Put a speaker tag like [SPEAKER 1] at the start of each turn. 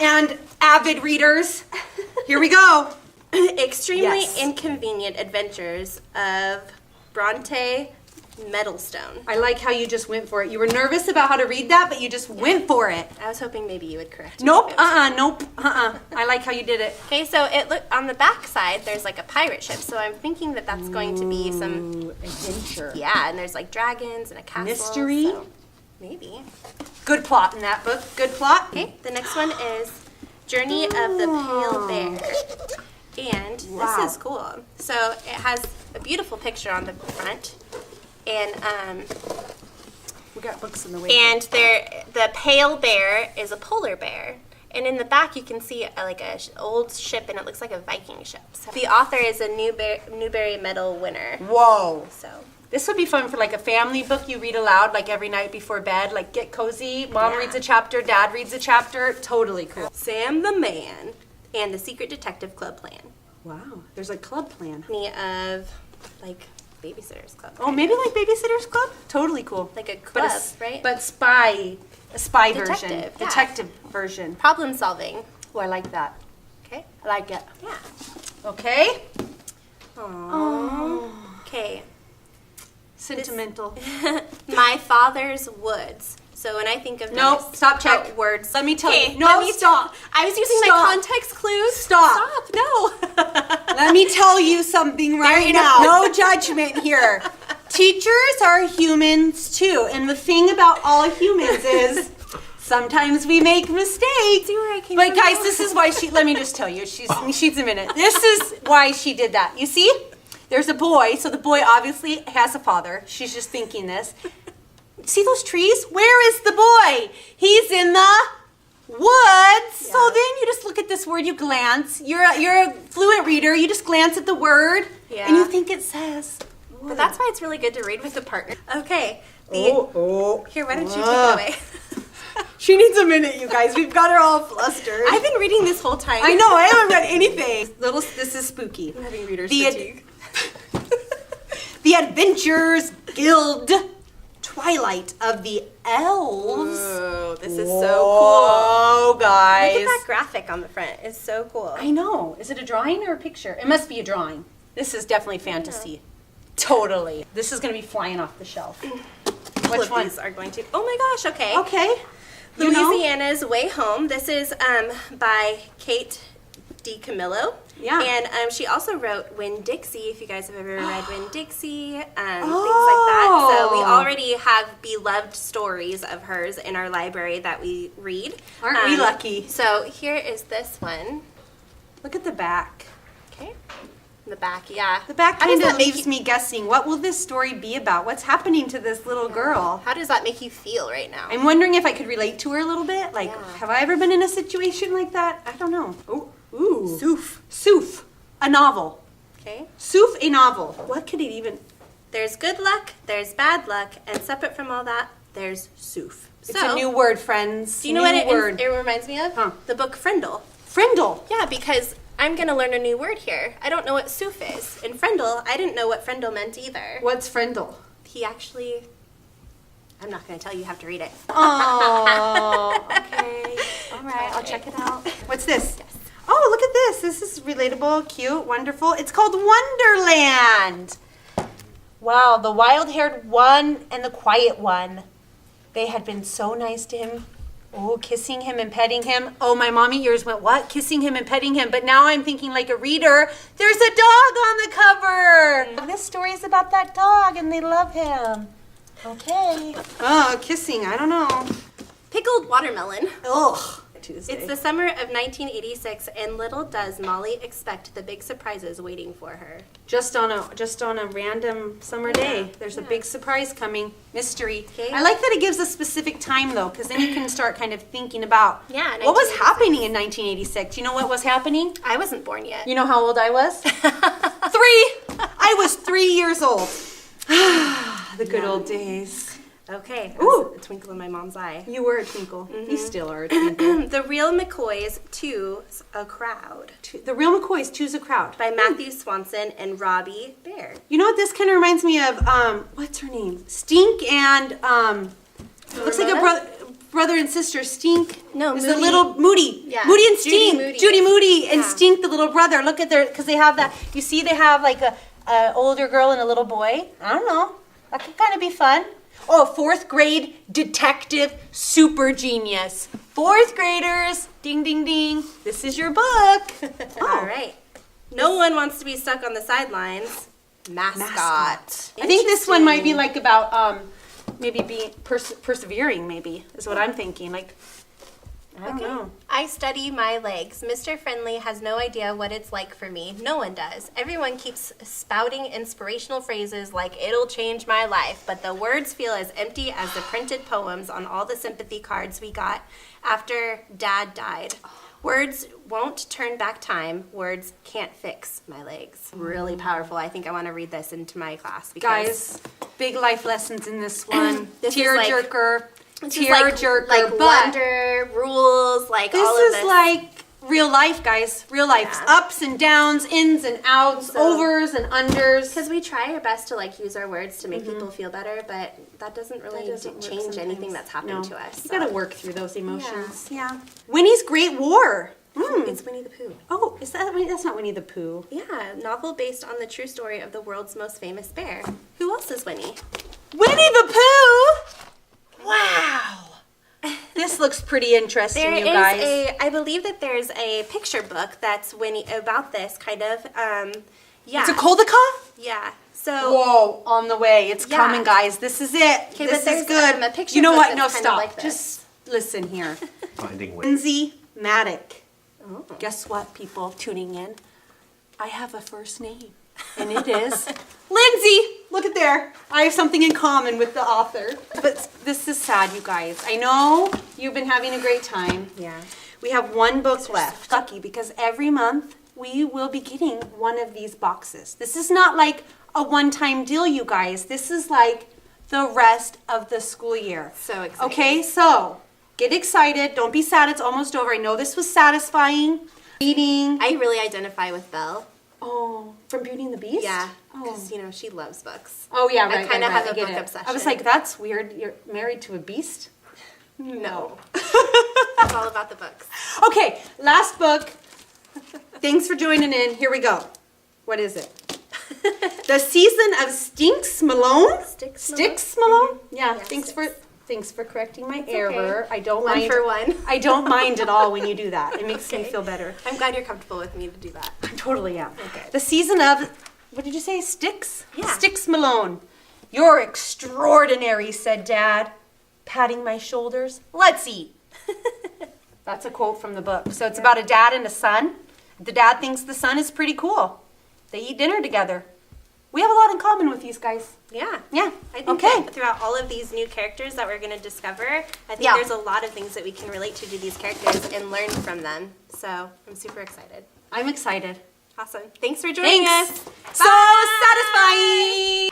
[SPEAKER 1] And avid readers, here we go.
[SPEAKER 2] Extremely Inconvenient Adventures of Bronte Metal Stone.
[SPEAKER 1] I like how you just went for it. You were nervous about how to read that, but you just went for it.
[SPEAKER 2] I was hoping maybe you would correct me.
[SPEAKER 1] Nope, I like how you did it.
[SPEAKER 2] Okay, so on the back side, there's like a pirate ship, so I'm thinking that that's going to be some
[SPEAKER 1] adventure.
[SPEAKER 2] Yeah, and there's like dragons and a castle.
[SPEAKER 1] Mystery.
[SPEAKER 2] So maybe.
[SPEAKER 1] Good plot in that book. Good plot.
[SPEAKER 2] Okay, the next one is Journey of the Pale Bear. And this is cool. So it has a beautiful picture on the front. And
[SPEAKER 1] we got books in the way.
[SPEAKER 2] And the pale bear is a polar bear. And in the back you can see like a old ship, and it looks like a Viking ship. So the author is a Newbery Medal winner.
[SPEAKER 1] Whoa.
[SPEAKER 2] So
[SPEAKER 1] this would be fun for like a family book you read aloud like every night before bed. Like get cozy. Mom reads a chapter, Dad reads a chapter. Totally cool.
[SPEAKER 2] Sam the Man and the Secret Detective Club Plan.
[SPEAKER 1] Wow. There's a club plan.
[SPEAKER 2] Of like Babysitter's Club.
[SPEAKER 1] Oh, maybe like Babysitter's Club? Totally cool.
[SPEAKER 2] Like a club, right?
[SPEAKER 1] But a spy
[SPEAKER 2] Detective,
[SPEAKER 1] version.
[SPEAKER 2] yeah.
[SPEAKER 1] Detective version.
[SPEAKER 2] Problem solving.
[SPEAKER 1] Oh, I like that.
[SPEAKER 2] Okay.
[SPEAKER 1] I like it.
[SPEAKER 2] Yeah.
[SPEAKER 1] Okay.
[SPEAKER 2] Aww. Okay.
[SPEAKER 1] Sentimental.
[SPEAKER 2] My Father's Woods. So when I think of
[SPEAKER 1] nope, stop check.
[SPEAKER 2] Words.
[SPEAKER 1] Let me tell you.
[SPEAKER 2] No,
[SPEAKER 1] stop.
[SPEAKER 2] I was using my context clues.
[SPEAKER 1] Stop.
[SPEAKER 2] No.
[SPEAKER 1] Let me tell you something right now. No judgment here. Teachers are humans too. And the thing about all humans is sometimes we make mistakes.
[SPEAKER 2] See where I came
[SPEAKER 1] but
[SPEAKER 2] from
[SPEAKER 1] guys,
[SPEAKER 2] now?
[SPEAKER 1] this is why let me just tell you, she's a minute. This is why she did that. You see? There's a boy, so the boy obviously has a father. She's just thinking this. See those trees? Where is the boy? He's in the woods. Yeah. So then you just look at this word, you glance. You're a fluent reader. You just glance at the word, and you think it says wood.
[SPEAKER 2] But that's why it's really good to read with a partner. Okay.
[SPEAKER 1] Here,
[SPEAKER 2] why don't you take it away?
[SPEAKER 1] She needs a minute, you guys. We've got her all flustered.
[SPEAKER 2] I've been reading this whole time.
[SPEAKER 1] I know. I haven't read anything. This is spooky.
[SPEAKER 2] I'm having reader's fatigue.
[SPEAKER 1] The Adventures Guild. Twilight of the Elves.
[SPEAKER 2] Ooh, this is so cool.
[SPEAKER 1] Oh, guys.
[SPEAKER 2] Look at that graphic on the front. It's so cool.
[SPEAKER 1] I know. Is it a drawing or a picture? It must be a drawing. This is definitely fantasy. Totally. This is going to be flying off the shelf. Which one?
[SPEAKER 2] These are going to. Oh my gosh, okay.
[SPEAKER 1] Okay.
[SPEAKER 2] Louisiana's Way Home. This is by Kate DiCamillo.
[SPEAKER 1] Yeah.
[SPEAKER 2] And she also wrote Winn-Dixie, if you guys have ever read Winn-Dixie, things like that. So we already have beloved stories of hers in our library that we read.
[SPEAKER 1] Aren't we lucky?
[SPEAKER 2] So here is this one.
[SPEAKER 1] Look at the back.
[SPEAKER 2] Okay. The back, yeah.
[SPEAKER 1] The back kind of leaves me guessing. What will this story be about? What's happening to this little girl?
[SPEAKER 2] How does that make you feel right now?
[SPEAKER 1] I'm wondering if I could relate to her a little bit. Like, have I ever been in a situation like that? I don't know. Ooh. Souf. A novel.
[SPEAKER 2] Okay.
[SPEAKER 1] Souf, a novel. What could it even...
[SPEAKER 2] There's good luck, there's bad luck, and separate from all that, there's Souf.
[SPEAKER 1] It's a new word, friends.
[SPEAKER 2] Do you know what it reminds me of?
[SPEAKER 1] Huh.
[SPEAKER 2] The book Friendel.
[SPEAKER 1] Friendel?
[SPEAKER 2] Yeah, because I'm going to learn a new word here. I don't know what Souf is. In Friendel, I didn't know what Friendel meant either.
[SPEAKER 1] What's Friendel?
[SPEAKER 2] He actually... I'm not going to tell you. You have to read it.
[SPEAKER 1] Oh, okay. All right, I'll check it out. What's this?
[SPEAKER 2] Yes.
[SPEAKER 1] Oh, look at this. This is relatable, cute, wonderful. It's called Wonderland. Wow, the wild-haired one and the quiet one. They had been so nice to him. Oh, kissing him and petting him. Oh, my mommy ears went, what? Kissing him and petting him. But now I'm thinking like a reader. There's a dog on the cover. This story is about that dog, and they love him. Okay. Oh, kissing. I don't know.
[SPEAKER 2] Pickled watermelon.
[SPEAKER 1] Ugh. Tuesday.
[SPEAKER 2] It's the summer of 1986, and little does Molly expect the big surprises waiting for her.
[SPEAKER 1] Just on a random summer day. There's a big surprise coming. Mystery.
[SPEAKER 2] Okay.
[SPEAKER 1] I like that it gives a specific time though, because then you can start kind of thinking about what was happening in 1986. You know what was happening?
[SPEAKER 2] I wasn't born yet.
[SPEAKER 1] You know how old I was? 3. I was 3 years old. The good old days.
[SPEAKER 2] Okay.
[SPEAKER 1] Ooh.
[SPEAKER 2] A twinkle in my mom's eye.
[SPEAKER 1] You were a twinkle. You still are a twinkle.
[SPEAKER 2] The Real McCoys Two's a Crowd.
[SPEAKER 1] The Real McCoys Two's a Crowd.
[SPEAKER 2] By Matthew Swanson and Robbie Baird.
[SPEAKER 1] You know what this kind of reminds me of? What's her name? Stink and It looks like a brother and sister. Stink.
[SPEAKER 2] No,
[SPEAKER 1] is
[SPEAKER 2] Moody.
[SPEAKER 1] the little Moody.
[SPEAKER 2] Yeah.
[SPEAKER 1] Moody and
[SPEAKER 2] Judy
[SPEAKER 1] Stink.
[SPEAKER 2] Moody.
[SPEAKER 1] Judy Moody and
[SPEAKER 2] Yeah.
[SPEAKER 1] Stink, the little brother. Look at their, because they have that. You see, they have like a older girl and a little boy. I don't know. That could kind of be fun. Oh, fourth grade detective super genius. Fourth graders, ding, ding, ding. This is your book.
[SPEAKER 2] All right. No one wants to be stuck on the sidelines. Mascot.
[SPEAKER 1] I think this one might be like about maybe being persevering. Maybe is what I'm thinking. Like I don't know.
[SPEAKER 2] I study my legs. Mr. Friendly has no idea what it's like for me. No one does. Everyone keeps spouting inspirational phrases like, it'll change my life, but the words feel as empty as the printed poems on all the sympathy cards we got after Dad died. Words won't turn back time. Words can't fix my legs. Really powerful. I think I want to read this into my class. Because
[SPEAKER 1] Guys, big life lessons in this one.
[SPEAKER 2] This is
[SPEAKER 1] Tearjerker.
[SPEAKER 2] This is
[SPEAKER 1] Tearjerker.
[SPEAKER 2] like
[SPEAKER 1] but
[SPEAKER 2] wonder, rules, like all of
[SPEAKER 1] this
[SPEAKER 2] this.
[SPEAKER 1] is like real life, guys. Real life.
[SPEAKER 2] Yeah.
[SPEAKER 1] Ups and downs, ins and outs, overs and unders.
[SPEAKER 2] Because we try our best to like use our words to make people feel better, but that doesn't really change anything that's happened to us.
[SPEAKER 1] You gotta work through those emotions. Yeah. Winnie's Great War.
[SPEAKER 2] It's Winnie the Pooh.
[SPEAKER 1] Oh, is that that's not Winnie the Pooh?
[SPEAKER 2] Yeah, novel based on the true story of the world's most famous bear. Who else is Winnie?
[SPEAKER 1] Winnie the Pooh! Wow. This looks pretty interesting,
[SPEAKER 2] There
[SPEAKER 1] you
[SPEAKER 2] is
[SPEAKER 1] guys.
[SPEAKER 2] I believe that there's a picture book that's Winnie about this kind of. Yeah.
[SPEAKER 1] It's a Caldecott?
[SPEAKER 2] Yeah. So.
[SPEAKER 1] Whoa, on the way. It's
[SPEAKER 2] Yeah.
[SPEAKER 1] coming, guys. This is it.
[SPEAKER 2] Okay,
[SPEAKER 1] This
[SPEAKER 2] but
[SPEAKER 1] is
[SPEAKER 2] there's,
[SPEAKER 1] good.
[SPEAKER 2] a picture
[SPEAKER 1] You know
[SPEAKER 2] book
[SPEAKER 1] what?
[SPEAKER 2] that's
[SPEAKER 1] No,
[SPEAKER 2] kind of
[SPEAKER 1] stop.
[SPEAKER 2] like this.
[SPEAKER 1] Just listen here.
[SPEAKER 3] Finding ways.
[SPEAKER 1] Lindsay Maddock.
[SPEAKER 2] Oh.
[SPEAKER 1] Guess what, people tuning in? I have a first name, and it is Lindsay. Look at there. I have something in common with the author. But this is sad, you guys. I know you've been having a great time.
[SPEAKER 2] Yeah.
[SPEAKER 1] We have one book left. Lucky, because every month we will be getting one of these boxes. This is not like a one-time deal, you guys. This is like the rest of the school year.
[SPEAKER 2] So exciting.
[SPEAKER 1] Okay, so get excited. Don't be sad. It's almost over. I know this was satisfying. Reading.
[SPEAKER 2] I really identify with Belle.
[SPEAKER 1] Oh, from Beauty and the Beast?
[SPEAKER 2] Yeah.
[SPEAKER 1] Oh.
[SPEAKER 2] Because, you know, she loves books.
[SPEAKER 1] Oh, yeah,
[SPEAKER 2] I
[SPEAKER 1] right.
[SPEAKER 2] kinda
[SPEAKER 1] right,
[SPEAKER 2] have
[SPEAKER 1] right.
[SPEAKER 2] a
[SPEAKER 1] get
[SPEAKER 2] book
[SPEAKER 1] it.
[SPEAKER 2] obsession.
[SPEAKER 1] I was like, that's weird. You're married to a beast?
[SPEAKER 2] No. It's all about the books.
[SPEAKER 1] Okay, last book. Thanks for joining in. Here we go. What is it? The Season of Stinks Malone?
[SPEAKER 2] Sticks
[SPEAKER 1] Malone? Yeah,
[SPEAKER 2] Yes,
[SPEAKER 1] thanks for correcting my
[SPEAKER 2] okay.
[SPEAKER 1] error. I don't
[SPEAKER 2] One
[SPEAKER 1] mind.
[SPEAKER 2] for one.
[SPEAKER 1] I don't mind at all when you do that. It makes me
[SPEAKER 2] Okay.
[SPEAKER 1] feel better.
[SPEAKER 2] I'm glad you're comfortable with me to do that.
[SPEAKER 1] I totally am.
[SPEAKER 2] Okay.
[SPEAKER 1] The Season of, what did you say? Sticks?
[SPEAKER 2] Yeah.
[SPEAKER 1] Sticks Malone. You're extraordinary, said Dad, patting my shoulders. Let's eat. That's a quote from the book. So it's about a dad and a son. The dad thinks the son is pretty cool. They eat dinner together. We have a lot in common with these guys.
[SPEAKER 2] Yeah.
[SPEAKER 1] Yeah.
[SPEAKER 2] I think
[SPEAKER 1] Okay.
[SPEAKER 2] that throughout all of these new characters that we're going to discover, I think
[SPEAKER 1] Yeah.
[SPEAKER 2] there's a lot of things that we can relate to these characters and learn from them. So I'm super excited.
[SPEAKER 1] I'm excited.
[SPEAKER 2] Awesome. Thanks for joining
[SPEAKER 1] Thanks.
[SPEAKER 2] us.
[SPEAKER 1] So satisfying.